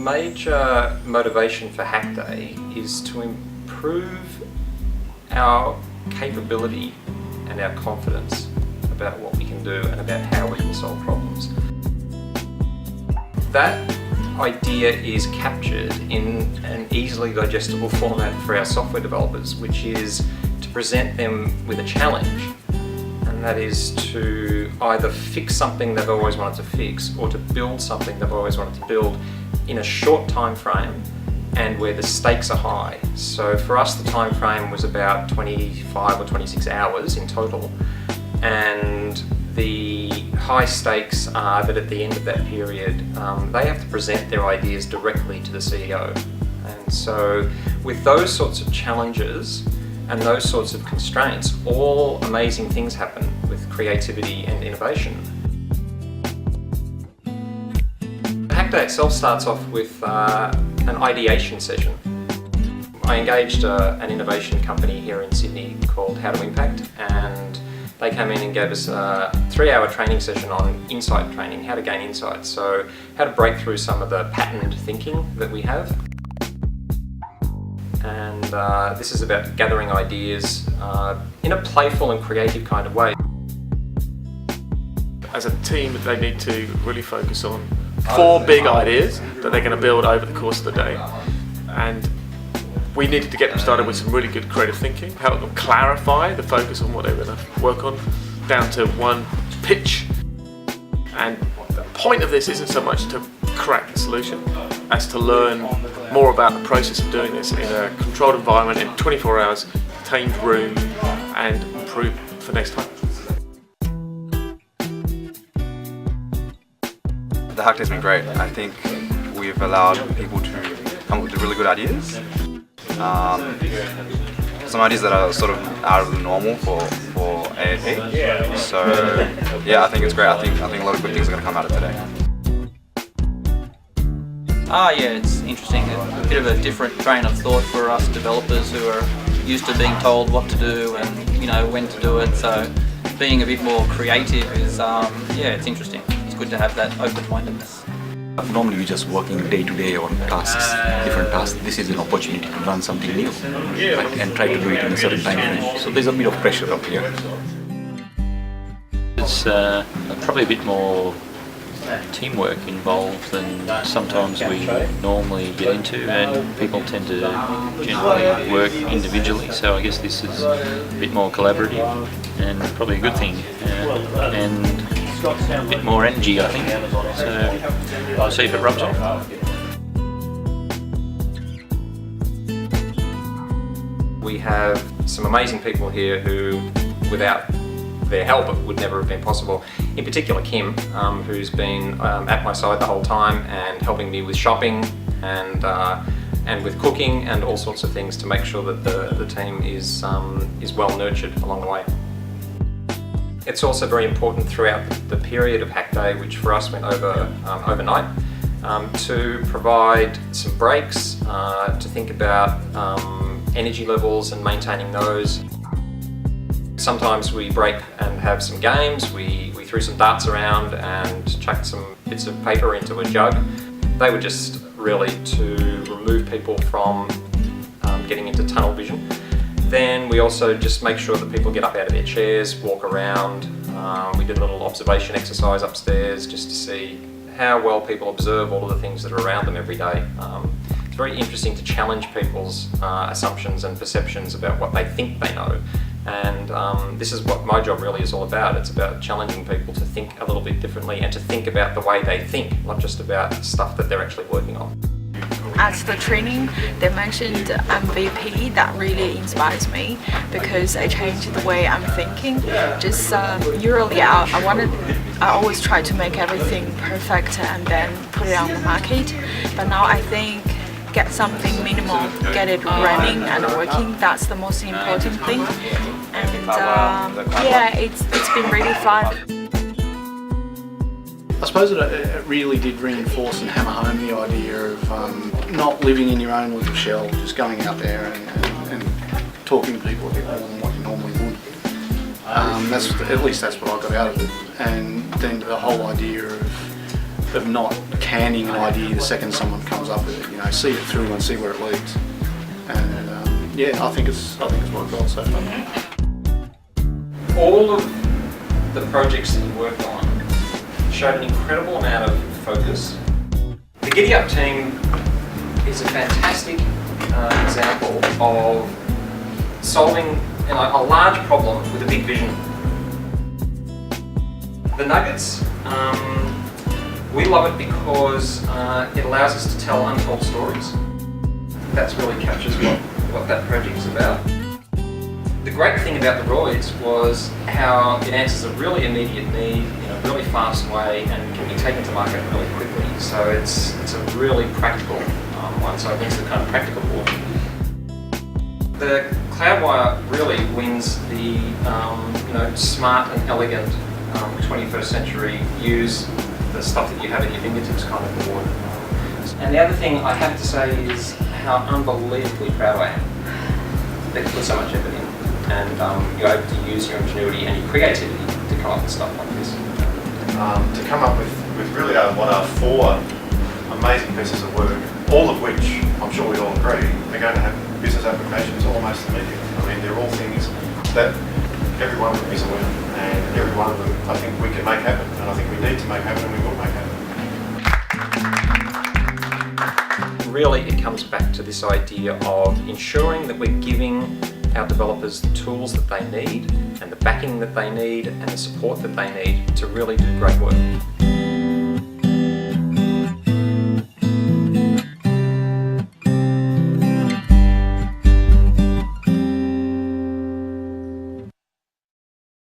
major motivation for Hack Day is to improve our capability and our confidence about what we can do and about how we can solve problems. That idea is captured in an easily digestible format for our software developers, which is to present them with a challenge, and that is to either fix something they've always wanted to fix or to build something they've always wanted to build in a short time frame and where the stakes are high. So for us the time frame was about 25 or 26 hours in total, and the high stakes are that at the end of that period they have to present their ideas directly to the CEO. And so with those sorts of challenges and those sorts of constraints, all amazing things happen with creativity and innovation. Hack Day itself starts off with an ideation session. I engaged an innovation company here in Sydney called How to Impact, and they came in and gave us a 3-hour training session on insight training, how to gain insights. So how to break through some of the patterned thinking that we have. And this is about gathering ideas in a playful and creative kind of way. As a team, they need to really focus on 4 big ideas that they're going to build over the course of the day. And we needed to get them started with some really good creative thinking, help them clarify the focus on what they're going to work on, down to one pitch. And the point of this isn't so much to crack the solution as to learn more about the process of doing this in a controlled environment in 24 hours, tamed room, and improve for next time. The Hack Day's been great. I think we've allowed people to come up with really good ideas. Some ideas that are sort of out of the normal for AAP. So yeah, I think it's great. I think a lot of good things are going to come out of today. Yeah, it's interesting. A bit of a different train of thought for us developers who are used to being told what to do and when to do it. So being a bit more creative is yeah, it's interesting. It's good to have that open-mindedness. Normally we're just working day to day on tasks, different tasks. This is an opportunity to learn something new and try to do it in a certain time frame. So there's a bit of pressure up here. It's probably a bit more teamwork involved than sometimes we normally get into, and people tend to generally work individually, so I guess this is a bit more collaborative and probably a good thing, and a bit more energy, I think, so I'll see if it rubs off. We have some amazing people here who, without their help, it would never have been possible. In particular Kim, who's been at my side the whole time and helping me with shopping and with cooking and all sorts of things to make sure that the team is well nurtured along the way. It's also very important throughout the period of Hack Day, which for us went over overnight, to provide some breaks, to think about energy levels and maintaining those. Sometimes we break and have some games. We threw some darts around and chucked some bits of paper into a jug. They were just really to remove people from getting into tunnel vision. Then we also just make sure that people get up out of their chairs, walk around. We did a little observation exercise upstairs just to see how well people observe all of the things that are around them every day. It's very interesting to challenge people's assumptions and perceptions about what they think they know. And this is what my job really is all about. It's about challenging people to think a little bit differently and to think about the way they think, not just about stuff that they're actually working on. At the training, they mentioned MVP. That really inspires me because it changed the way I'm thinking. Just usually I always try to make everything perfect and then put it on the market. But now I think get something minimal, get it running and working. That's the most important thing. And yeah, it's been really fun. I suppose it really did reinforce and hammer home the idea of not living in your own little shell, just going out there and talking to people a bit more than what you normally would. At least that's what I got out of it. And then the whole idea of of not canning an idea the second someone comes up with it. You know, see it through and see where it leads. And yeah, I think it's worked well so far. All of the projects that you worked on showed an incredible amount of focus. The Giddy Up team is a fantastic example of solving a large problem with a big vision. The Nuggets, we love it because it allows us to tell untold stories. That really captures what that project is about. The great thing about the Roids was how it answers a really immediate need in a really fast way and can be taken to market really quickly. So it's a really practical one, so I think it's the kind of practical board. The Cloudwire really wins the smart and elegant 21st century use the stuff that you have at your fingertips kind of board. And the other thing I have to say is how unbelievably proud I am that you put so much effort in and you're able to use your ingenuity and your creativity to come up with stuff like this. To come up with really what are 4 amazing pieces of work, all of which I'm sure we all agree are going to have business applications almost immediately. I mean, they're all things that every one of them is a winner, and every one of them I think we can make happen, and I think we need to make happen, and we will make happen. Really, it comes back to this idea of ensuring that we're giving our developers the tools that they need and the backing that they need and the support that they need to really do great work.